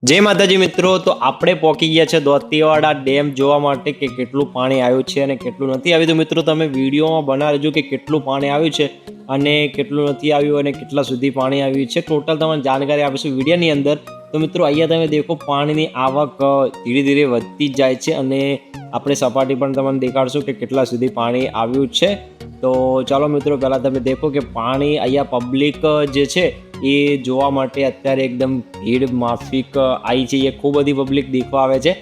जय माताजी मित्रों। तो આપણે પહોંચી ગયા છે દોતીવાડા ડેમ જોવા માટે કે કેટલું પાણી આવ્યું છે અને કેટલું નથી આવ્યું। તો મિત્રો તમે વિડીયોમાં બના રહેજો કે કેટલું પાણી આવ્યું છે અને કેટલું નથી આવ્યું અને કેટલા સુધી પાણી આવ્યું છે, ટોટલ તમને જાણકારી આપીશું વિડીયોની અંદર। તો મિત્રો અહીંયા તમે દેખો પાણીની આવક ધીરે ધીરે વધતી જ જાય છે અને આપણે સપાટી પણ તમને દેખાડશું કે કેટલા સુધી પાણી આવ્યું છે। તો ચાલો મિત્રો પહેલાં તમે દેખો કે પાણી અહીંયા પબ્લિક જે છે એ જોવા માટે અત્યારે એકદમ ભીડ માફિક આવી છે, એ ખૂબ બધી પબ્લિક દેખવા આવે છે।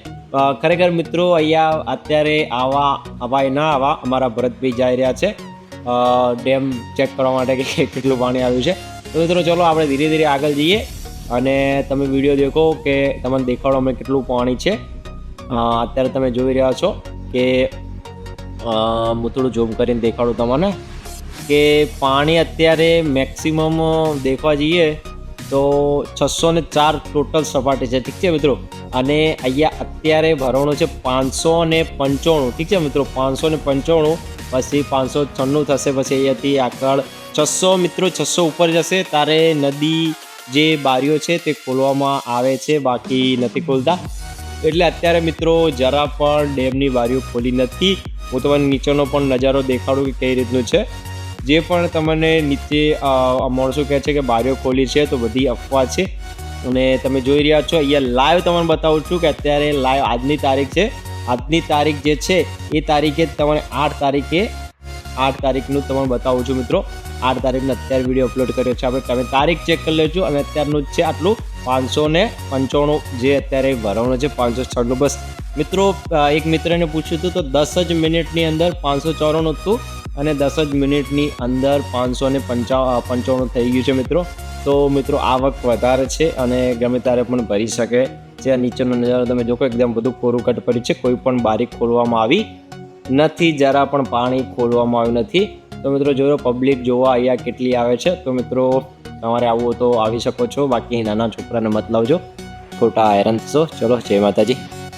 ખરેખર મિત્રો અહીંયા અત્યારે આવા ના આવા અમારા ભરતભાઈ જઈ રહ્યા છે ડેમ ચેક કરવા માટે કે કેટલું પાણી આવ્યું છે। તો મિત્રો ચલો આપણે ધીરે ધીરે આગળ જઈએ અને તમે વિડીયો દેખો કે તમને દેખાડો અમે કેટલું પાણી છે। અત્યારે તમે જોઈ રહ્યા છો કે હું થોડું ઝૂમ કરીને દેખાડું તમને કે પાણી અત્યારે મેક્સિમમ દેખવા જઈએ તો 604 ટોટલ સપાટી છે, ઠીક છે મિત્રો। અને અહીંયા અત્યારે ભરવાનું છે 595, ઠીક છે મિત્રો, 595 પછી 596 થશે, પછી અહીંયાથી આગળ 600 મિત્રો 600 ઉપર જશે ત્યારે નદી જે બારીઓ છે તે ખોલવામાં આવે છે, બાકી નથી ખોલતા। એટલે અત્યારે મિત્રો જરા પણ ડેમની બારીઓ ખોલી નથી। હું તમને નીચેનો પણ નજારો દેખાડું કે કઈ રીતનું છે। જે પણ તમને નીચે માણસો કહે છે કે બારીઓ ખોલી છે તો બધી અફવા છે અને તમે જોઈ રહ્યા છો અહીંયા લાઈવ તમને બતાવું છું કે અત્યારે લાઈવ આજની તારીખ છે। આજની તારીખ જે છે એ તારીખે તમને 8 તારીખનું તમને બતાવું છું મિત્રો। 8 તારીખનો અત્યારે વિડીયો અપલોડ કર્યો છે આપણે, તમે તારીખ ચેક કરી લેજો। અને અત્યારનું જ છે આટલું 595 જે અત્યારે ભરવાનું છે 596। બસ મિત્રો એક મિત્રને પૂછ્યું હતું તો 10 જ મિનિટની અંદર 594 હતું અને 10 જ મિનિટની અંદર 595 થઈ ગયું છે મિત્રો। તો મિત્રો આવક વધારે છે અને ગમે ત્યારે પણ ભરી શકે છે। નીચેનો નજારો તમે જોકો એકદમ બધું કોરું કટ પડ્યું છે, કોઈ પણ બારી ખોલવામાં આવી નથી, જરા પણ પાણી ખોલવામાં આવ્યું નથી। તો મિત્રો જોયો પબ્લિક જોવા અહીંયા કેટલી આવે છે। તો મિત્રો તમારે આવવું તો આવી શકો છો, બાકી નાના છોકરાને મત લાવજો, ખોટા હેરાન થશો। ચલો જય માતાજી।